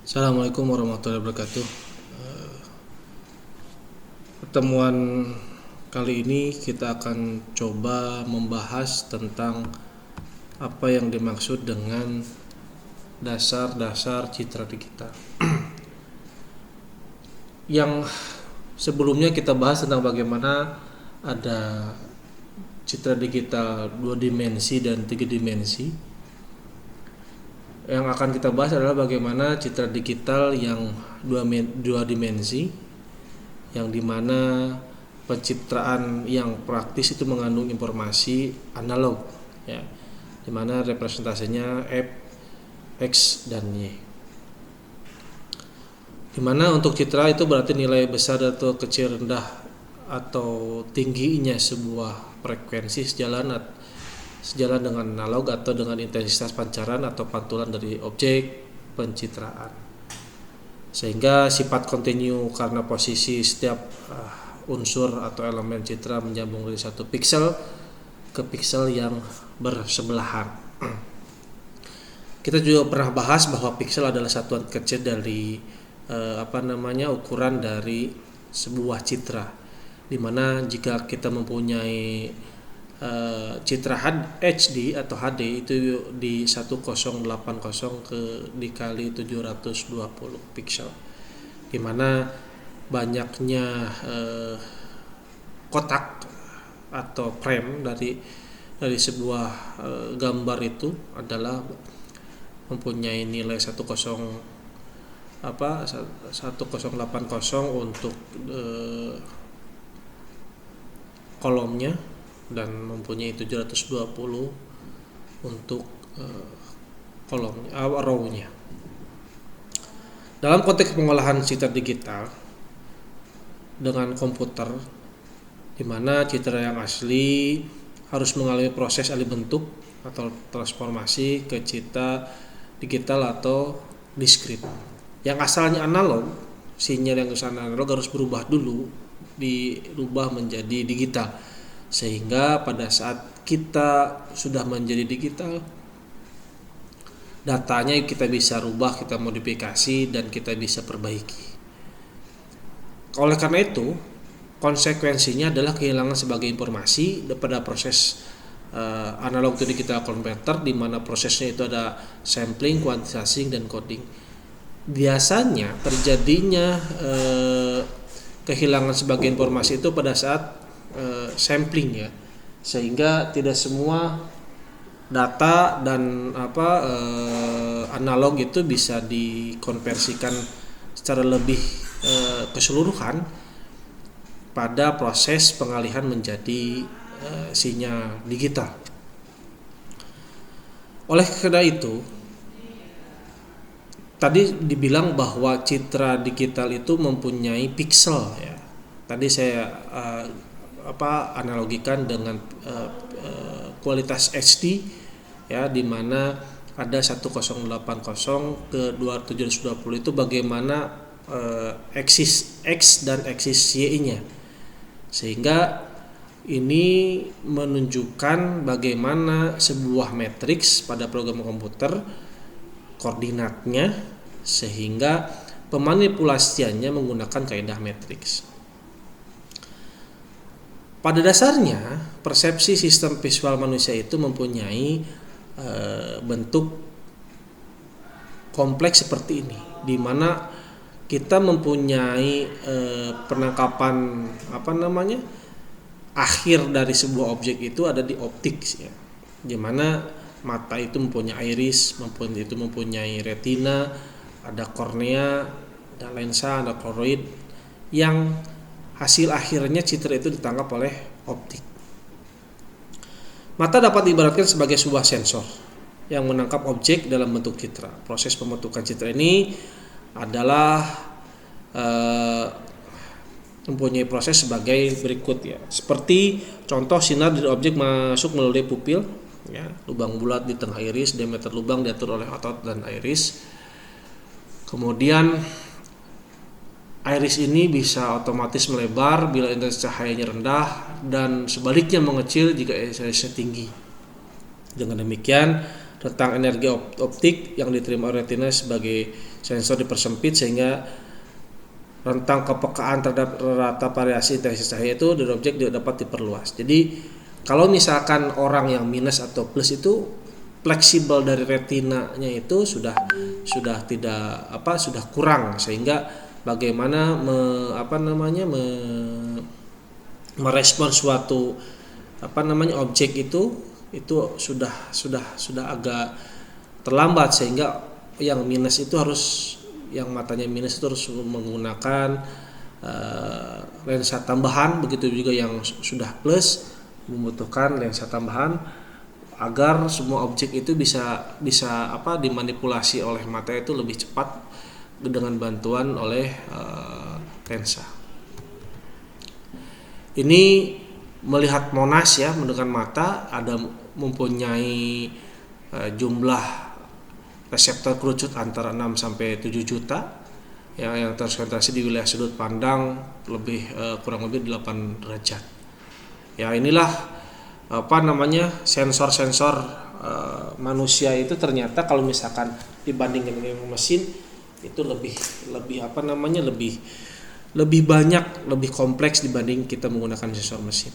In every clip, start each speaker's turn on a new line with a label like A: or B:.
A: Assalamualaikum warahmatullahi wabarakatuh. Pertemuan kali ini kita akan coba membahas tentang apa yang dimaksud dengan dasar-dasar citra digital. Yang sebelumnya kita bahas tentang bagaimana ada citra digital 2 dimensi dan 3 dimensi. Yang akan kita bahas adalah bagaimana citra digital yang dua dimensi, yang dimana pencitraan yang praktis itu mengandung informasi analog, ya, dimana representasinya F, X, dan Y. Dimana untuk citra itu berarti nilai besar atau kecil, rendah atau tingginya sebuah frekuensi sejalan dengan analog atau dengan intensitas pancaran atau pantulan dari objek pencitraan, sehingga sifat kontinu karena posisi setiap unsur atau elemen citra menyambung dari satu piksel ke piksel yang bersebelahan. Kita juga pernah bahas bahwa piksel adalah satuan kecil dari ukuran dari sebuah citra, dimana jika kita mempunyai citra HD atau HD itu di 1080 dikali 720 piksel, dimana banyaknya kotak atau frame dari sebuah gambar itu adalah mempunyai nilai 1080 untuk kolomnya dan mempunyai 720 untuk kolomnya, row-nya. Dalam konteks pengolahan citra digital dengan komputer, di mana citra yang asli harus mengalami proses alih bentuk atau transformasi ke citra digital atau diskrit. Yang asalnya analog, sinyal yang kesana analog harus berubah dulu, dirubah menjadi digital, sehingga pada saat kita sudah menjadi digital, datanya kita bisa rubah, kita modifikasi, dan kita bisa perbaiki. Oleh karena itu, konsekuensinya adalah kehilangan sebagai informasi pada proses analog to digital converter, di mana prosesnya itu ada sampling, kuantitasing, dan coding. Biasanya terjadinya kehilangan sebagai informasi itu pada saat sampling, ya, sehingga tidak semua data dan analog itu bisa dikonversikan secara lebih keseluruhan pada proses pengalihan menjadi sinyal digital. Oleh karena itu, tadi dibilang bahwa citra digital itu mempunyai piksel, ya. Tadi saya analogikan dengan kualitas HD, ya, di mana ada 1080 ke 2720 itu bagaimana eksis X dan eksis Y-nya, sehingga ini menunjukkan bagaimana sebuah matriks pada program komputer koordinatnya, sehingga pemanipulasiannya menggunakan kaidah matriks. Pada dasarnya, persepsi sistem visual manusia itu mempunyai bentuk kompleks seperti ini, di mana kita mempunyai penangkapan akhir dari sebuah objek itu ada di optik, ya, di mana mata itu mempunyai iris, mempunyai retina, ada kornea, ada lensa, ada choroid, yang hasil akhirnya citra itu ditangkap oleh optik. Mata dapat diibaratkan sebagai sebuah sensor yang menangkap objek dalam bentuk citra. Proses pembentukan citra ini adalah mempunyai proses sebagai berikut, ya. Seperti contoh, sinar dari objek masuk melalui pupil, ya, lubang bulat di tengah iris, diameter lubang diatur oleh otot dan iris. Kemudian iris ini bisa otomatis melebar bila intensitas cahayanya rendah dan sebaliknya mengecil jika irisnya tinggi. Dengan demikian, rentang energi optik yang diterima retina sebagai sensor dipersempit sehingga rentang kepekaan terhadap rata variasi intensitas cahaya itu dari objek dapat diperluas. Jadi kalau misalkan orang yang minus atau plus itu fleksibel dari retinanya itu sudah kurang, sehingga bagaimana merespon suatu objek itu sudah agak terlambat, sehingga yang minus itu yang matanya minus itu harus menggunakan lensa tambahan, begitu juga yang sudah plus membutuhkan lensa tambahan agar semua objek itu bisa dimanipulasi oleh mata itu lebih cepat dengan bantuan oleh lensa. Ini melihat Monas ya menggunakan mata, ada mempunyai jumlah reseptor kerucut antara 6 sampai 7 juta yang terkonsentrasi di wilayah sudut pandang kurang lebih 8 derajat. Ya, inilah sensor-sensor manusia itu ternyata kalau misalkan dibandingkan dengan mesin itu lebih banyak, lebih kompleks dibanding kita menggunakan sensor mesin.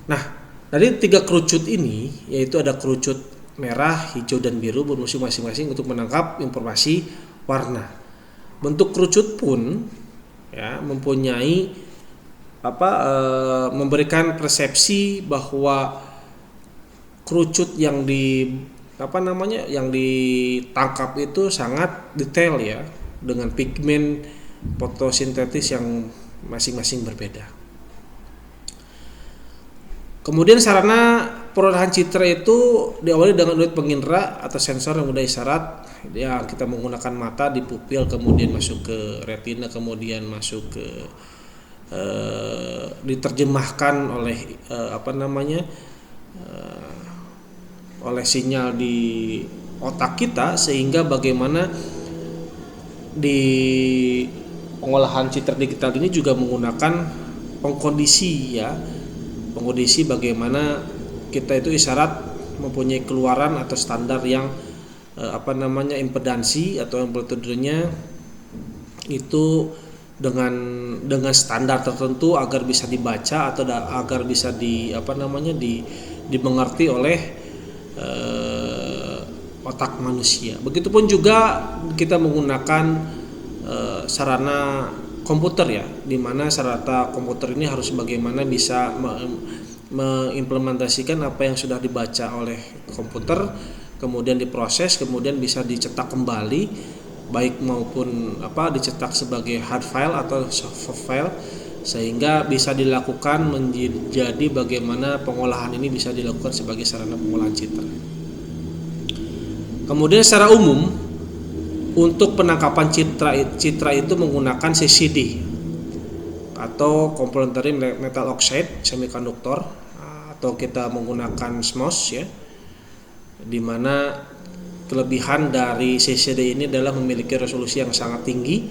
A: Nah, dari 3 kerucut ini, yaitu ada kerucut merah, hijau, dan biru berfungsi masing-masing untuk menangkap informasi warna. Bentuk kerucut pun ya mempunyai memberikan persepsi bahwa kerucut yang ditangkap itu sangat detail ya, dengan pigmen fotosintetis yang masing-masing berbeda. Kemudian sarana perolehan citra itu diawali dengan unit pengindera atau sensor yang mudah isyarat ya, kita menggunakan mata di pupil, kemudian masuk ke retina, kemudian masuk ke diterjemahkan oleh oleh sinyal di otak kita, sehingga bagaimana di pengolahan citra digital ini juga menggunakan pengkondisi bagaimana kita itu isyarat mempunyai keluaran atau standar yang impedansi atau amplitudenya itu dengan standar tertentu agar bisa dibaca atau agar bisa dimengerti oleh otak manusia. Begitupun juga kita menggunakan sarana komputer ya, di mana sarana komputer ini harus bagaimana bisa mengimplementasikan apa yang sudah dibaca oleh komputer, kemudian diproses, kemudian bisa dicetak kembali, baik maupun dicetak sebagai hard file atau soft file, sehingga bisa dilakukan menjadi bagaimana pengolahan ini bisa dilakukan sebagai sarana pengolahan citra. Kemudian secara umum untuk penangkapan citra itu menggunakan CCD atau complementary metal oxide semiconductor, atau kita menggunakan CMOS ya, di mana kelebihan dari CCD ini adalah memiliki resolusi yang sangat tinggi,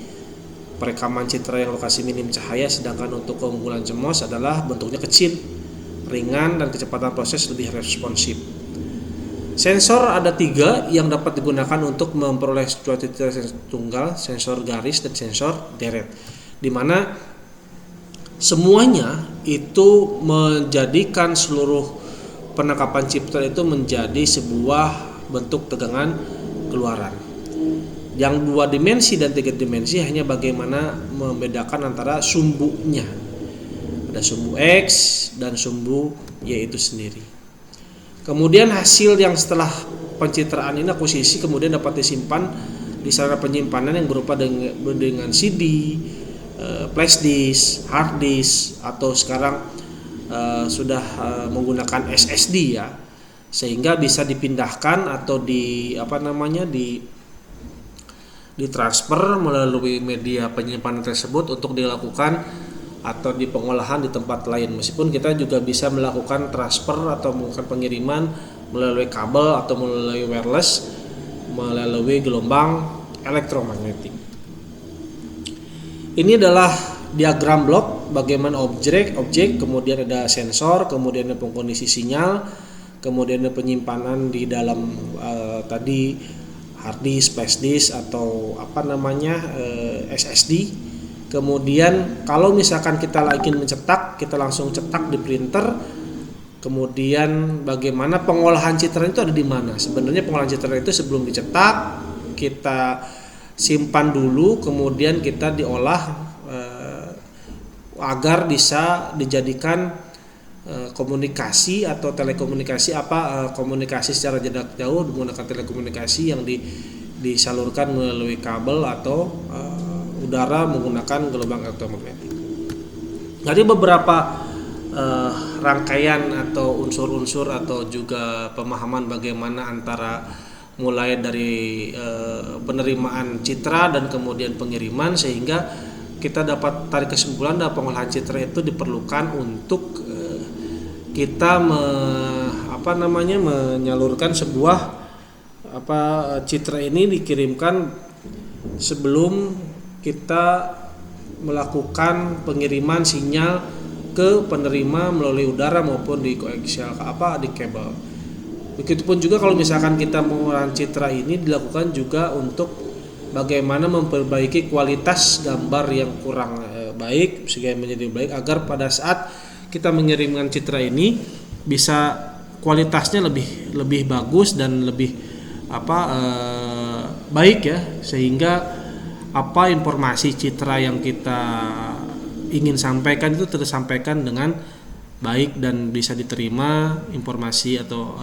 A: perekaman citra yang lokasi minim cahaya, sedangkan untuk keunggulan CMOS adalah bentuknya kecil, ringan, dan kecepatan proses lebih responsif. Sensor ada 3 yang dapat digunakan untuk memperoleh suatu citra tunggal, sensor garis dan sensor deret, di mana semuanya itu menjadikan seluruh penangkapan citra itu menjadi sebuah bentuk tegangan keluaran. Yang 2 dimensi dan 3 dimensi hanya bagaimana membedakan antara sumbunya. Ada sumbu X dan sumbu Y itu sendiri. Kemudian hasil yang setelah pencitraan ini akuisisi kemudian dapat disimpan di sarana penyimpanan yang berupa dengan CD, flash disk, hard disk, atau sekarang sudah menggunakan SSD ya, sehingga bisa dipindahkan atau ditransfer melalui media penyimpanan tersebut untuk dilakukan atau di pengolahan di tempat lain. Meskipun kita juga bisa melakukan transfer atau melakukan pengiriman melalui kabel atau melalui wireless, melalui gelombang elektromagnetik. Ini adalah diagram blok bagaimana objek, kemudian ada sensor, kemudian ada pengkondisi sinyal, kemudian penyimpanan di dalam tadi hard disk, flash disk atau SSD. Kemudian kalau misalkan kita ingin mencetak, kita langsung cetak di printer. Kemudian bagaimana pengolahan citra itu ada di mana? Sebenarnya pengolahan citra itu sebelum dicetak kita simpan dulu, kemudian kita diolah agar bisa dijadikan komunikasi atau telekomunikasi komunikasi secara jarak jauh menggunakan telekomunikasi yang disalurkan melalui kabel atau udara menggunakan gelombang elektromagnetik. Jadi beberapa rangkaian atau unsur-unsur atau juga pemahaman bagaimana antara mulai dari penerimaan citra dan kemudian pengiriman, sehingga kita dapat tarik kesimpulan bahwa pengolahan citra itu diperlukan untuk kita menyalurkan sebuah citra ini dikirimkan sebelum kita melakukan pengiriman sinyal ke penerima melalui udara maupun di koaksial di kabel. Begitupun juga kalau misalkan kita pengolahan citra ini dilakukan juga untuk bagaimana memperbaiki kualitas gambar yang kurang baik sehingga menjadi baik, agar pada saat kita mengirimkan citra ini bisa kualitasnya lebih bagus dan lebih baik ya, sehingga informasi citra yang kita ingin sampaikan itu tersampaikan dengan baik dan bisa diterima informasi atau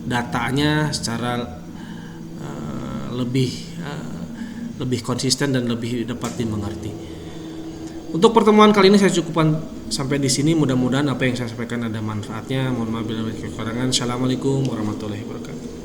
A: datanya secara lebih konsisten dan lebih dapat dimengerti. Untuk pertemuan kali ini saya cukupkan sampai di sini. Mudah-mudahan apa yang saya sampaikan ada manfaatnya. Mohon maaf bila ada kekurangan. Assalamualaikum warahmatullahi wabarakatuh.